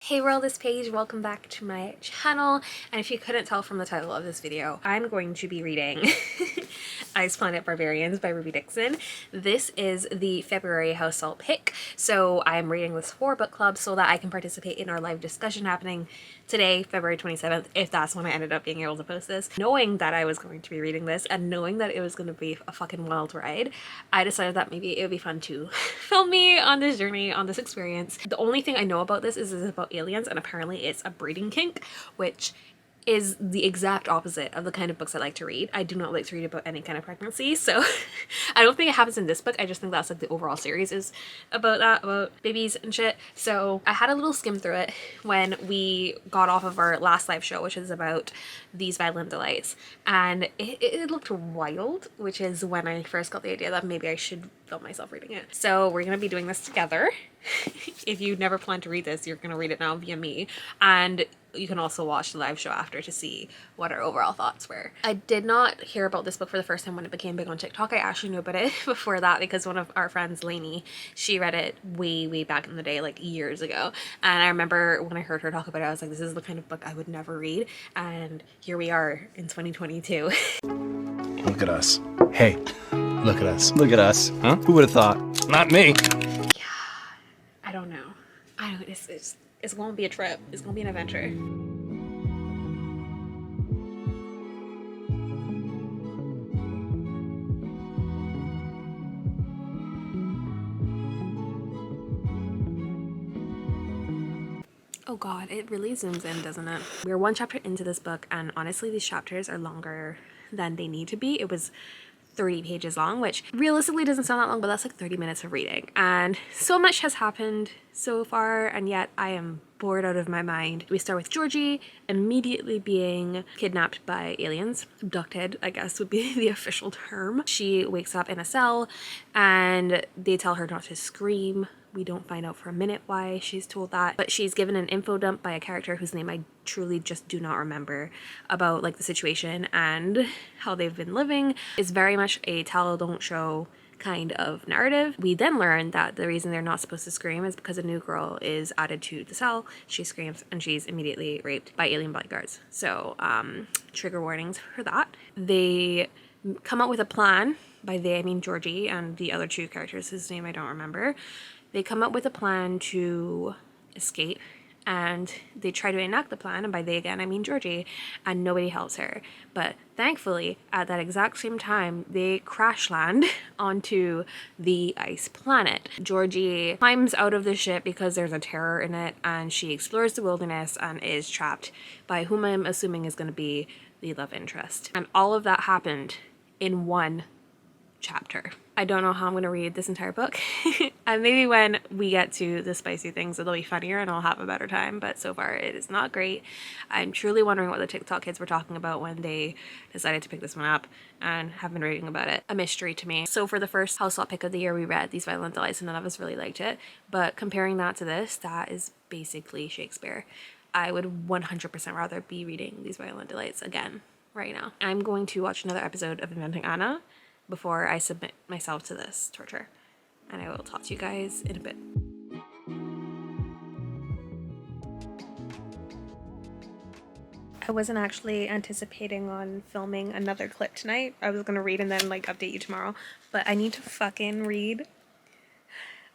Hey world, it's Paige. Welcome back to my channel. And if you couldn't tell from the title of this video, I'm going to be reading Ice Planet Barbarians by Ruby Dixon. This is the February house salt pick, so I'm reading this for book club so that I can participate in our live discussion happening today, February 27th, if that's when I ended up being able to post this. Knowing that I was going to be reading this and knowing that it was going to be a fucking wild ride, I decided that maybe it would be fun to film me on this journey, on this experience. The only thing I know about this is it's about aliens, and apparently it's a breeding kink, which is the exact opposite of the kind of books I like to read. I do not like to read about any kind of pregnancy, so I don't think it happens in this book. I just think that's like the overall series is about that, about babies and shit. So I had a little skim through it when we got off of our last live show, which is about These Violent Delights, and it looked wild, which is when I first got the idea that maybe I should film myself reading it. So we're gonna be doing this together. If you never plan to read this, you're gonna read it now via me, and you can also watch the live show after to see what our overall thoughts were. I did not hear about this book for the first time when it became big on TikTok. I actually knew about it before that because one of our friends, Lainey, she read it way back in the day, like years ago. And I remember when I heard her talk about it, I was like, this is the kind of book I would never read. And here we are in 2022. Look at us. Hey, look at us. Look at us. Huh? Who would have thought? Not me. I don't know. It's gonna be a trip. It's gonna be an adventure. Oh god, it really zooms in, doesn't it? We're one chapter into this book, and honestly these chapters are longer than they need to be. It was 30 pages long, which realistically doesn't sound that long, but that's like 30 minutes of reading. And so much has happened so far, and yet I am bored out of my mind. We start with Georgie immediately being kidnapped by aliens. Abducted, I guess would be the official term. She wakes up in a cell and they tell her not to scream. We don't find out for a minute why she's told that, but she's given an info dump by a character whose name I truly just do not remember about like the situation and how they've been living. It's very much a tell don't show kind of narrative. We then learn that the reason they're not supposed to scream is because a new girl is added to the cell. She screams and she's immediately raped by alien bodyguards. So trigger warnings for that. They come up with a plan. By they I mean Georgie and the other two characters whose name I don't remember. They come up with a plan to escape, and they try to enact the plan, and by they again I mean Georgie, and nobody helps her. But thankfully, at that exact same time, they crash land onto the ice planet. Georgie climbs out of the ship because there's a terror in it, and she explores the wilderness and is trapped by whom I'm assuming is going to be the love interest. And all of that happened in one chapter. I don't know how I'm going to read this entire book. And maybe when we get to the spicy things, it'll be funnier and I'll have a better time. But so far, it is not great. I'm truly wondering what the TikTok kids were talking about when they decided to pick this one up and have been reading about it. A mystery to me. So for the first house salt pick of the year, we read These Violent Delights and none of us really liked it. But comparing that to this, that is basically Shakespeare. I would 100% rather be reading These Violent Delights again right now. I'm going to watch another episode of Inventing Anna before I submit myself to this torture. And I will talk to you guys in a bit. I wasn't actually anticipating on filming another clip tonight. I was gonna read and then like update you tomorrow, but I need to fucking read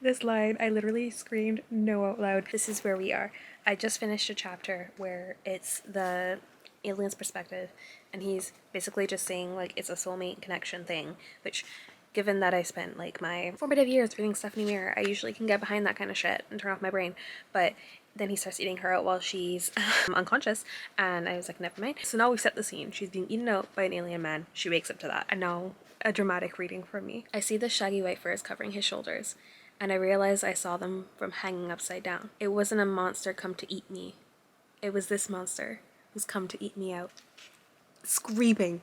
this line. I literally screamed no out loud. This is where we are. I just finished a chapter where it's the alien's perspective, and he's basically just saying like it's a soulmate connection thing, which given that I spent like my formative years reading Stephanie Meyer, I usually can get behind that kind of shit and turn off my brain. But then he starts eating her out while she's unconscious, and I was like, never mind. So now we set the scene. She's being eaten out by an alien man. She wakes up to that, and now a dramatic reading from me. I see the shaggy white furs covering his shoulders, and I realize I saw them from hanging upside down. It wasn't a monster come to eat me. It was this monster who's come to eat me out. Screaming.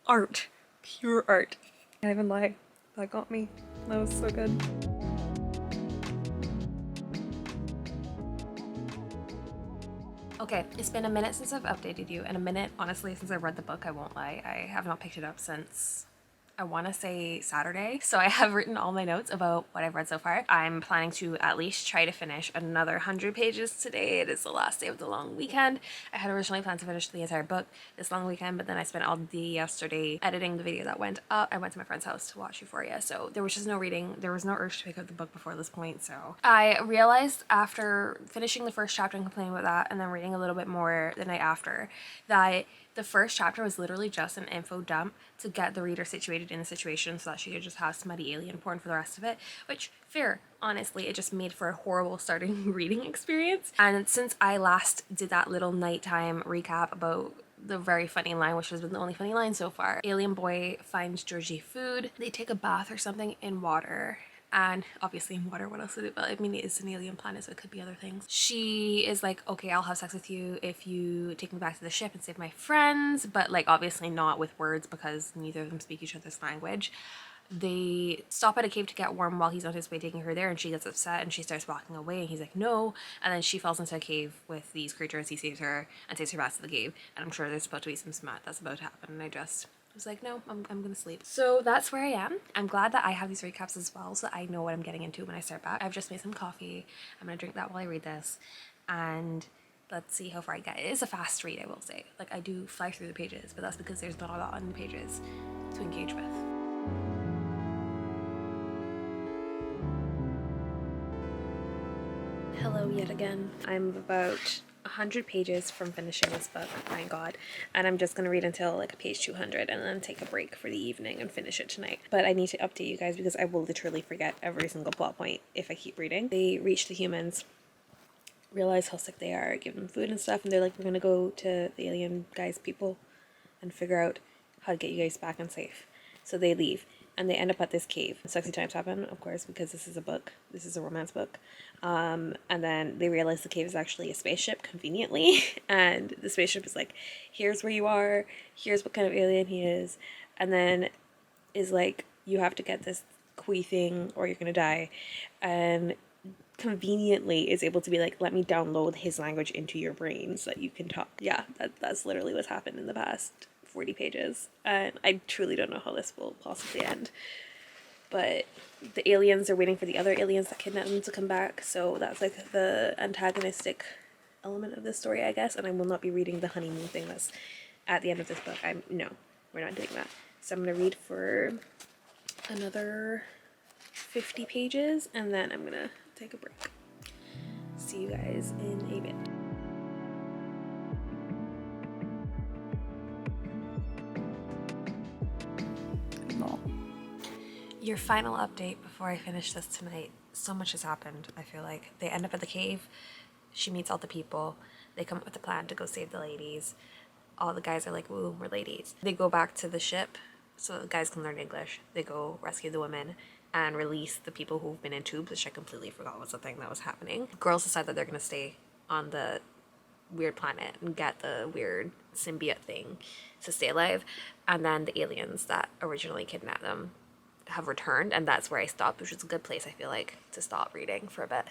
Art. Pure art. I can't even lie. That got me. That was so good. Okay, it's been a minute since I've updated you, and a minute, honestly, since I read the book, I won't lie. I have not picked it up since I want to say Saturday. So I have written all my notes about what I've read so far. I'm planning to at least try to finish another 100 pages today. It is the last day of the long weekend. I had originally planned to finish the entire book this long weekend, but then I spent all day yesterday editing the video that went up. I went to my friend's house to watch Euphoria, so there was just no reading. There was no urge to pick up the book before this point, so I realized after finishing the first chapter and complaining about that, and then reading a little bit more the night after, that the first chapter was literally just an info dump to get the reader situated in the situation so that she could just have smutty alien porn for the rest of it, which, fair, honestly, it just made for a horrible starting reading experience. And since I last did that little nighttime recap about the very funny line, which has been the only funny line so far, alien boy finds Georgie food, they take a bath or something in water, and obviously in water, what else would it, well, I mean, it's an alien planet, so it could be other things. She is like, okay, I'll have sex with you if you take me back to the ship and save my friends, but like obviously not with words because neither of them speak each other's language. They stop at a cave to get warm while he's on his way taking her there, and she gets upset and she starts walking away, and he's like, no, and then she falls into a cave with these creatures. He saves her and takes her back to the cave, and I'm sure there's supposed to be some smut that's about to happen, and I was like, no, I'm gonna sleep. So that's where I am. I'm glad that I have these recaps as well so that I know what I'm getting into when I start back. I've just made some coffee. I'm gonna drink that while I read this, and let's see how far I get. It is a fast read, I will say. Like, I do fly through the pages, but that's because there's not a lot on the pages to engage with. Hello yet again. I'm about 100 pages from finishing this book, my god, and I'm just gonna read until like page 200 and then take a break for the evening and finish it tonight. But I need to update you guys because I will literally forget every single plot point if I keep reading. They reach the humans, realize how sick they are, give them food and stuff, and they're like, we're gonna go to the alien guys' people and figure out how to get you guys back and safe. So they leave and they end up at this cave. Sexy times happen, of course, because this is a book. This is a romance book. And then they realize the cave is actually a spaceship, conveniently. And the spaceship is like, here's where you are. Here's what kind of alien he is. And then is like, you have to get this Kui thing or you're going to die. And conveniently is able to be like, let me download his language into your brain so that you can talk. Yeah, that's literally what's happened in the past 40 pages, and I truly don't know how this will possibly end. But the aliens are waiting for the other aliens that kidnapped them to come back, so that's like the antagonistic element of this story, I guess. And I will not be reading the honeymoon thing that's at the end of this book. No, we're not doing that. So I'm gonna read for another 50 pages and then I'm gonna take a break. See you guys in a bit. Your final update before I finish this tonight. So much has happened, I feel like. They end up at the cave. She meets all the people. They come up with a plan to go save the ladies. All the guys are like, woo, we're ladies. They go back to the ship so the guys can learn English. They go rescue the women and release the people who've been in tubes, which I completely forgot was a thing that was happening. Girls decide that they're gonna stay on the weird planet and get the weird symbiote thing to stay alive. And then the aliens that originally kidnapped them have returned, and that's where I stopped, which is a good place, I feel like, to stop reading for a bit.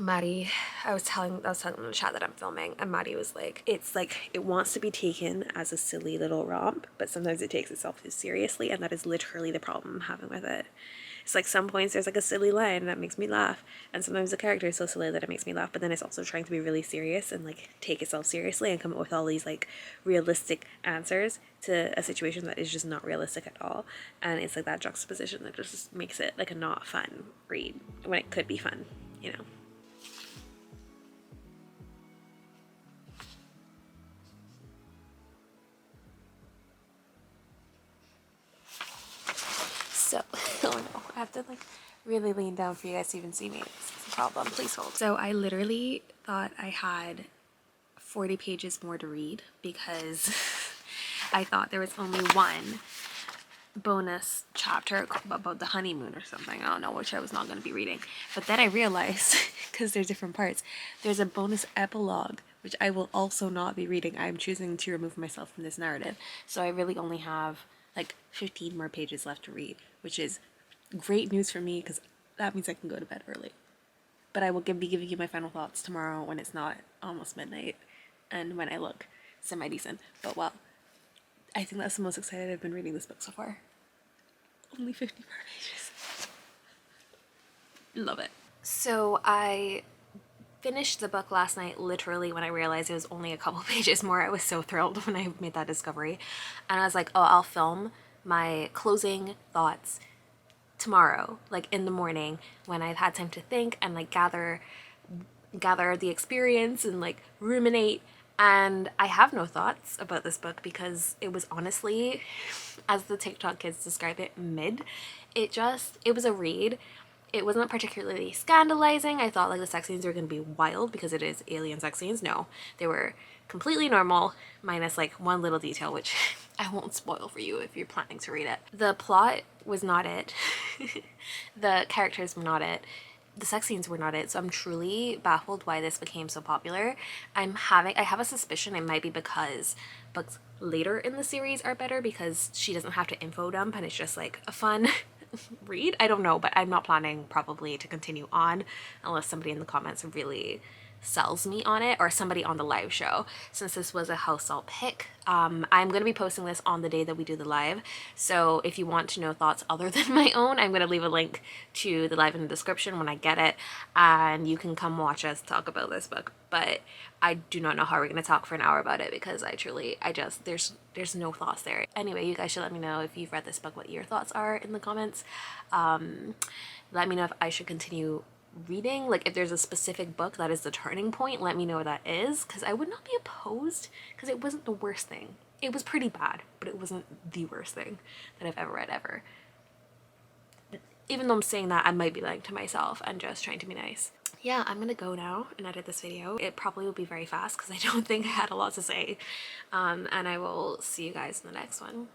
Maddie, I was telling them in the chat that I'm filming, and Maddie was like, it's like, it wants to be taken as a silly little romp, but sometimes it takes itself too seriously, and that is literally the problem I'm having with it. It's like some points there's like a silly line that makes me laugh, and sometimes the character is so silly that it makes me laugh, but then it's also trying to be really serious and like take itself seriously and come up with all these like realistic answers to a situation that is just not realistic at all. And it's like that juxtaposition that just makes it like a not fun read when it could be fun, you know. So, oh no, I have to like really lean down for you guys to even see me. It's a problem. Please hold. So I literally thought I had 40 pages more to read because I thought there was only one bonus chapter about the honeymoon or something. I don't know, which I was not going to be reading. But then I realized, because there's different parts, there's a bonus epilogue, which I will also not be reading. I'm choosing to remove myself from this narrative. So I really only have like 15 more pages left to read, which is great news for me because that means I can go to bed early. But I will be giving you my final thoughts tomorrow when it's not almost midnight and when I look semi-decent. But well, I think that's the most excited I've been reading this book so far. Only 54 pages. Love it. So I finished the book last night literally when I realized it was only a couple pages more. I was so thrilled when I made that discovery. And I was like, oh, I'll film my closing thoughts tomorrow, like in the morning when I've had time to think and like gather the experience and like ruminate. And I have no thoughts about this book because it was honestly, as the TikTok kids describe it, mid. It was a read. It wasn't particularly scandalizing. I thought like the sex scenes were going to be wild because it is alien sex scenes. No, they were completely normal, minus like one little detail, which I won't spoil for you if you're planning to read it. The plot was not it. The characters were not it. The sex scenes were not it. So I'm truly baffled why this became so popular. I have a suspicion it might be because books later in the series are better because she doesn't have to info dump and it's just like a fun read. I don't know, but I'm not planning probably to continue on unless somebody in the comments really sells me on it, or somebody on the live show, since this was a house salt pick. I'm going to be posting this on the day that we do the live, so if you want to know thoughts other than my own, I'm going to leave a link to the live in the description when I get it, and you can come watch us talk about this book. But I do not know how we're going to talk for an hour about it because there's no thoughts there. Anyway, you guys should let me know if you've read this book, what your thoughts are in the comments. Let me know if I should continue reading, like if there's a specific book that is the turning point, let me know what that is, because I would not be opposed, because it wasn't the worst thing. It was pretty bad, but it wasn't the worst thing that I've ever read ever. Even though I'm saying that, I might be lying to myself and just trying to be nice. Yeah, I'm gonna go now and edit this video. It probably will be very fast because I don't think I had a lot to say, and I will see you guys in the next one.